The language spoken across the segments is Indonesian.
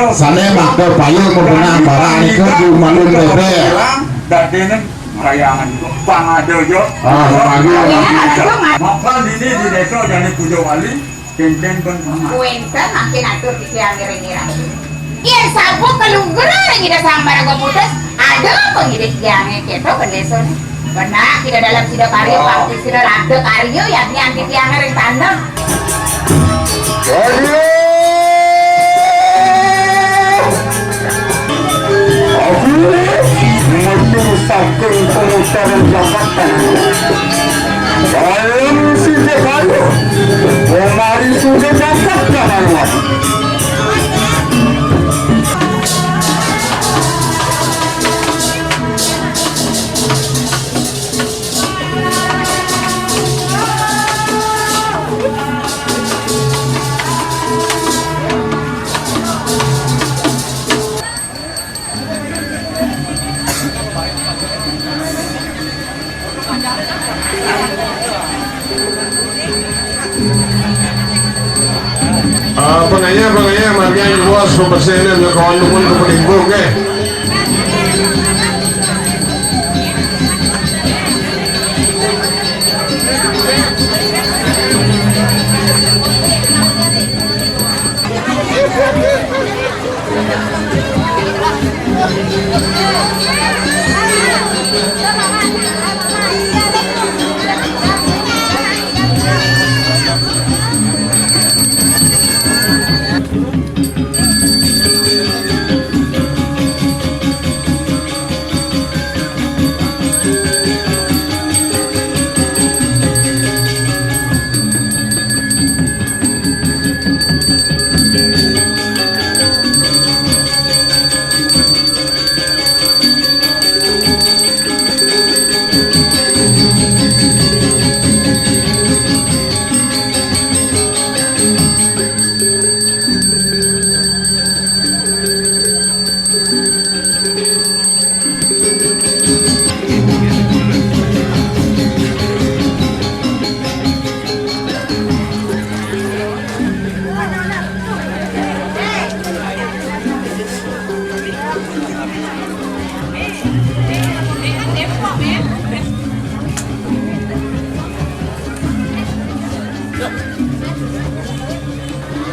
Sana makdo payu kebenar barang itu di malun bebe. Dadene rayangan bang ada yo. Makan ini di desa jadi pujo wali kenten pun sama. Kuenta makin atur di ngira-ngira. Iya sabu kalunggara ngira sambar gua putus. Ada pengidik yang keto ke desa nih. Benar tidak dalam sida karyo pasti sida rada karyo yakni anti tiang ring tandem. Menyusahkan pemutaran jabatan dalam sida karyo kemarin sudah dapat jalan. Pengaya marga yang luas pembersihnya untuk kawan lumun ke peninggung ke.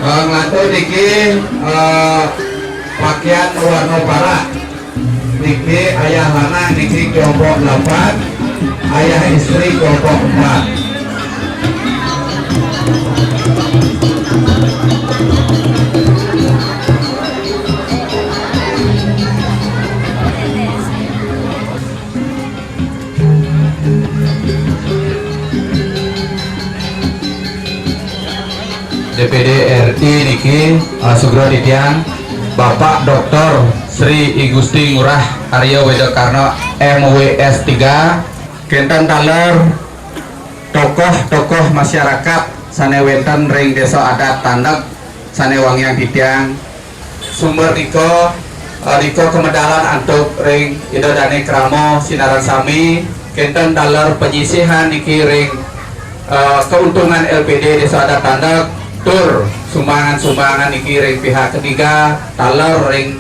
Ngatur niki pakaian warna para niki ayah lanang niki kelompok 8, ayah istri kelompok 4. DPD RI niki Sugro Didian Bapak Dr. Sri I Gusti Ngurah Aryo Wedokarno MWS 3 Kenten taler tokoh-tokoh masyarakat sane wenten ring desa adat Tandek sane Wangyang Didian sumber Riko kemedalan antuk ring Idodane Kramo Sinaran Sami Kenten taler penyisihan niki ring keuntungan LPD desa adat Tandek tur sumbangan niki ring pihak ketiga taler ring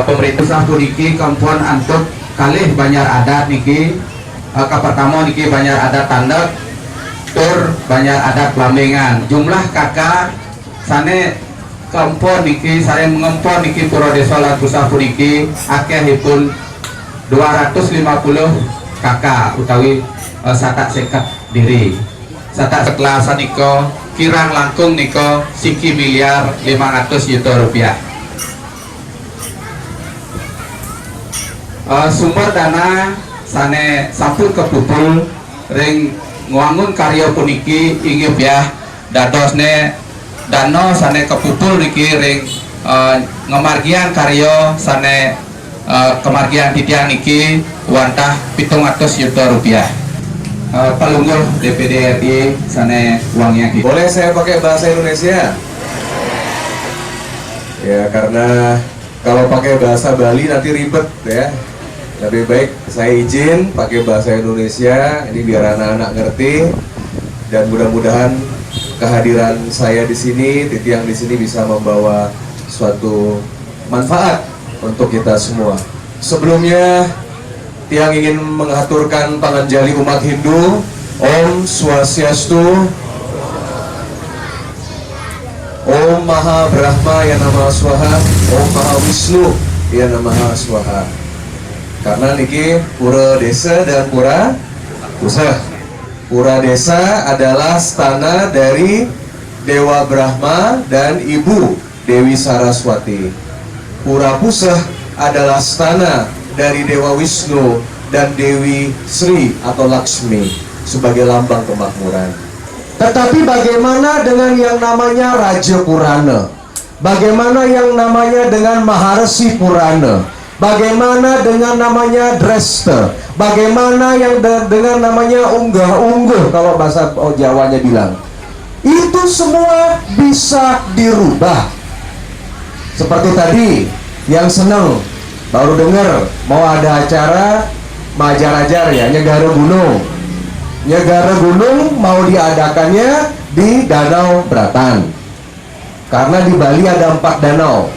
pemerintah niki kampung antuk kalih Banjar adat niki pertama niki Banjar adat Tandek tur Banjar adat Lambengan jumlah kakak sane kampung niki sare mengempon niki pura desa lan pusat niki akehipun 250 kakak utawi satak sekat diri satak setelah saniko kirang langkung niko siki miliar 500 juta rupiah. Sumber dana sane sampun kepupul ring ngwangun karya puniki inggih ya dadosne dana sane kepupul niki ring ngemargian karya sane kemargian Didian niki wantah 700 juta rupiah. Palunggul DPD RI sana uangnya gitu. Boleh saya pakai bahasa Indonesia? Ya karena kalau pakai bahasa Bali nanti ribet ya. Lebih baik saya izin pakai bahasa Indonesia ini biar anak-anak ngerti dan mudah-mudahan kehadiran saya di sini, Titiang di sini bisa membawa suatu manfaat untuk kita semua. Sebelumnya, Tiang ingin mengaturkan panganjali umat Hindu. Om Swastiastu, Om Maha Brahma ya Namaha Swaha, Om Maha Wisnu ya Namaha Swaha. Karena niki pura desa dan pura pusah. Pura desa adalah stana dari Dewa Brahma dan Ibu Dewi Saraswati. Pura pusah adalah stana dari Dewa Wisnu dan Dewi Sri atau Laksmi sebagai lambang kemakmuran. Tetapi bagaimana dengan yang namanya Raja Purana? Bagaimana yang namanya dengan Maharesi Purana? Bagaimana dengan namanya Dresta? Bagaimana yang dengan namanya Unggah-ungguh kalau bahasa Jawanya bilang? Itu semua bisa dirubah. Seperti tadi, yang seneng baru dengar mau ada acara majar-ajar ya, Nyegara Gunung. Nyegara Gunung mau diadakannya di Danau Beratan. Karena di Bali ada 4 danau.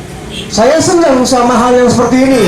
Saya senang sama hal yang seperti ini.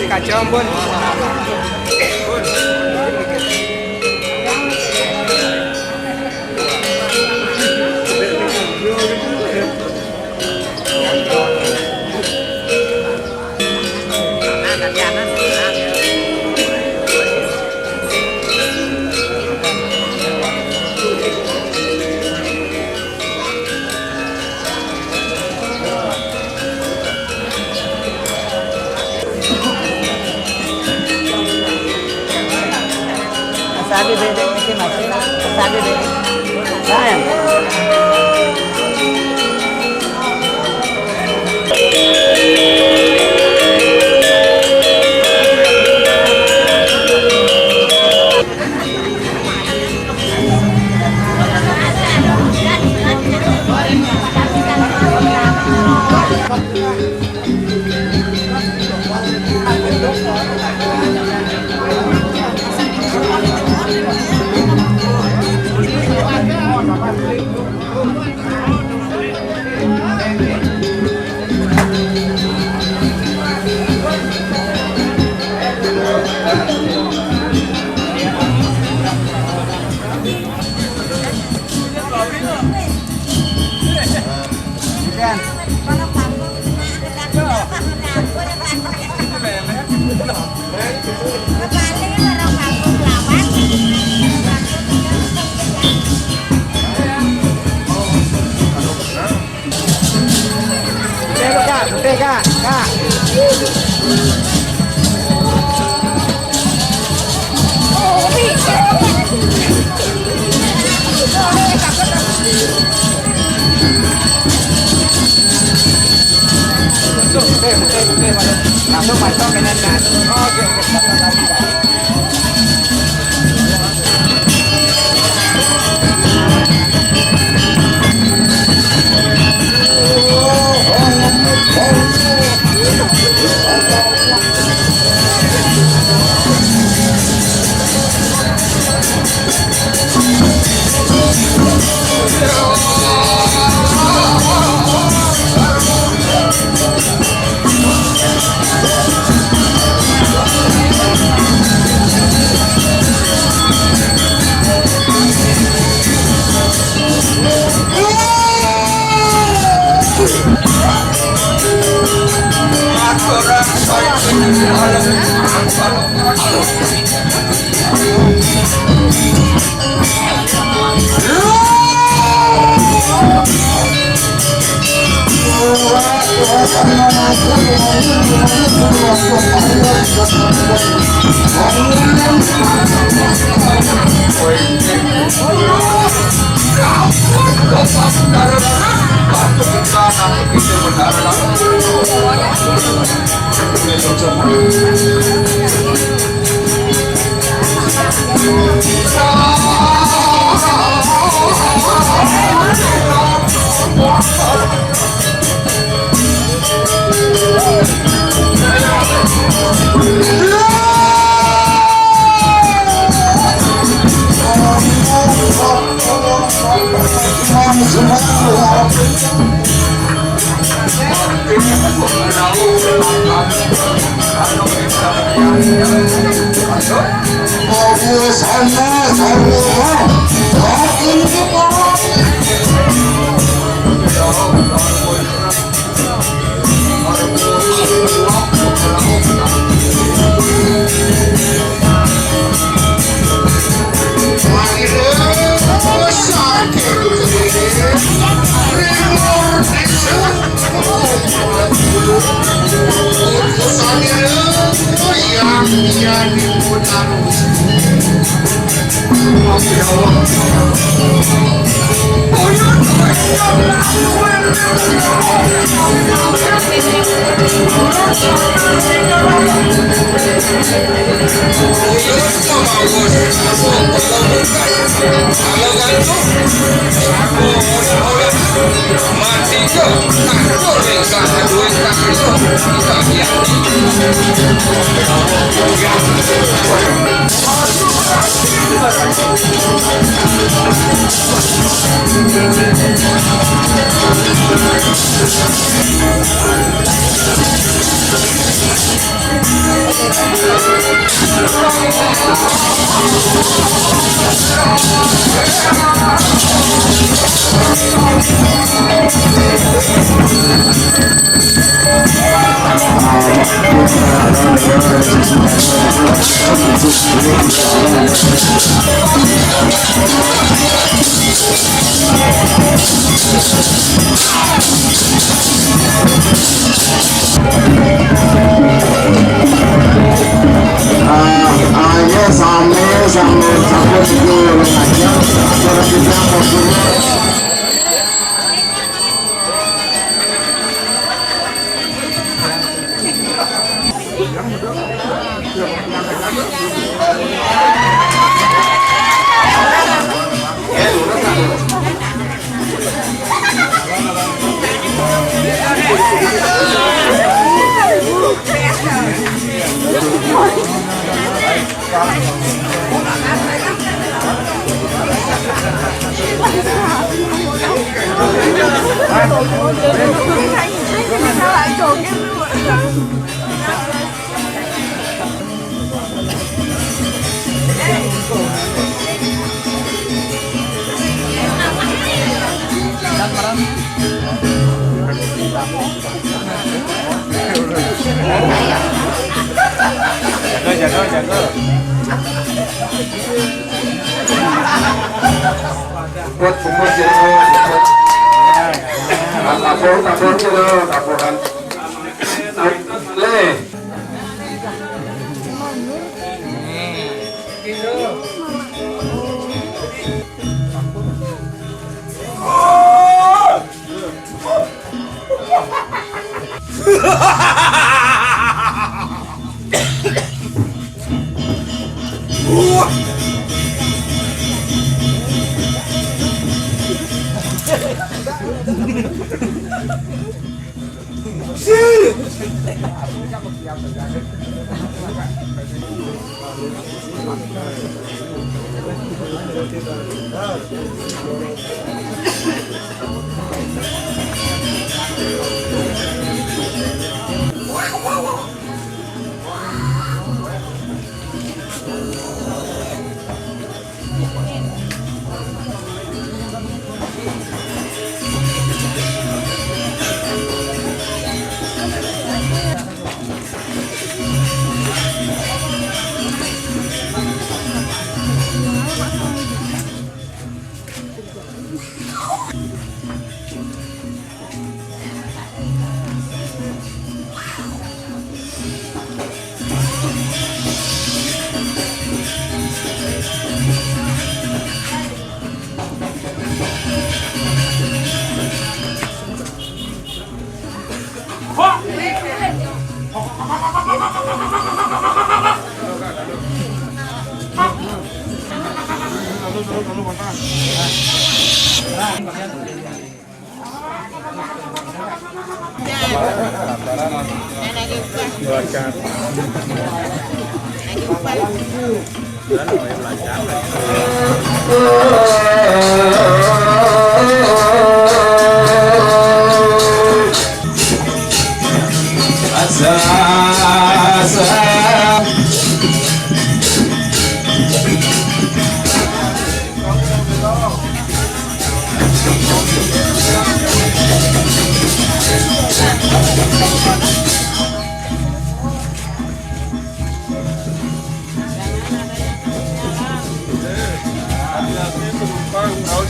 Kacau Bun. Sabi bebe ini masih sabi bebe. Sayang.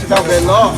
Sedang belok.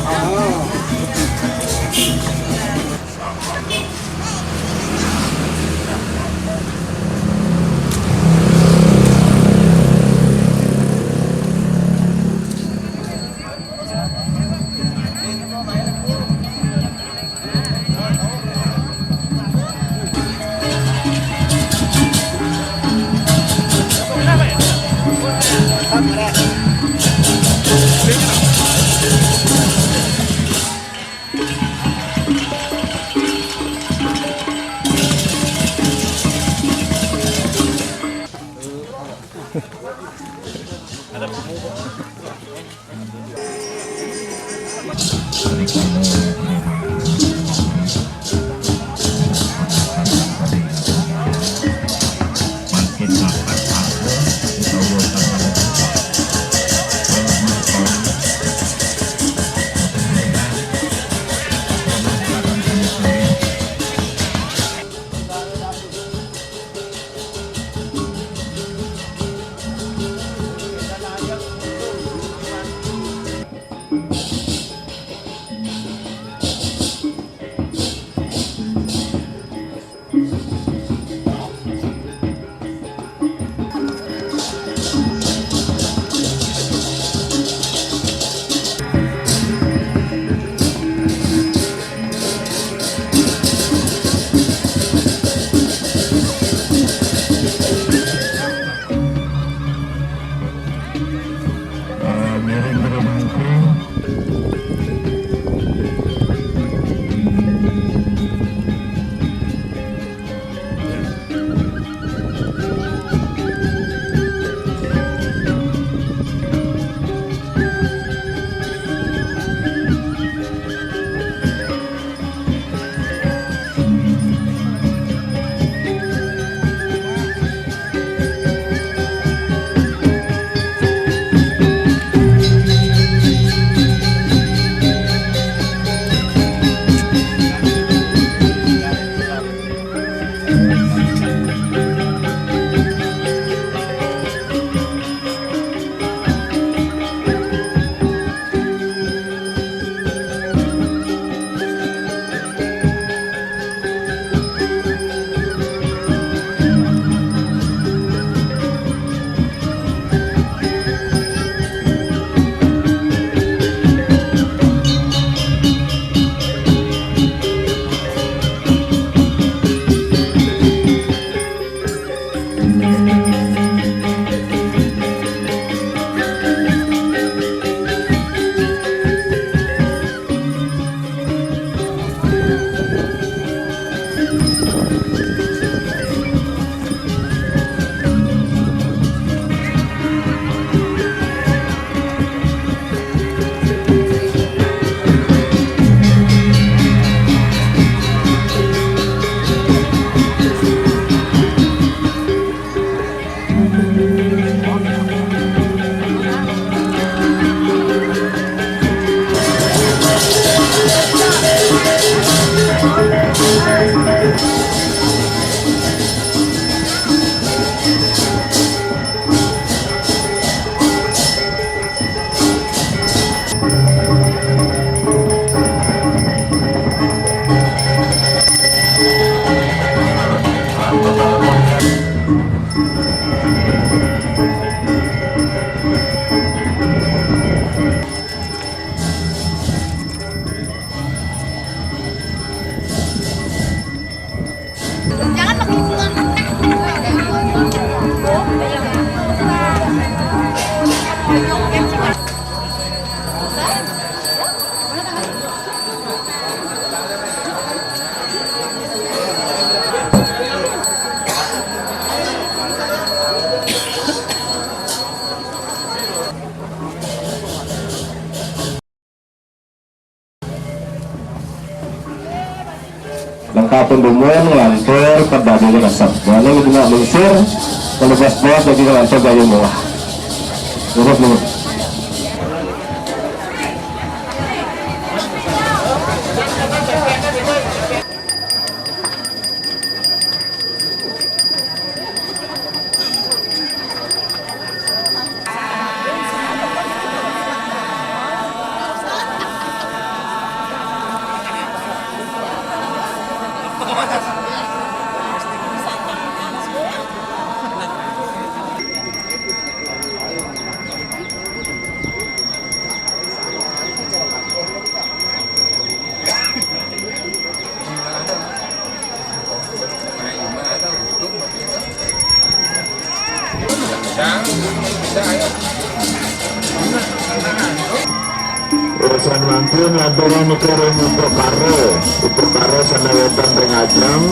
Maka pendumun ngelantur perdadanya kasar. Mana gitu nggak mengsir, kalau bos lagi ngelantur gaya mewah. Urut nih. Urusan mangkin aturan negara untuk karo sana wetan tengah jam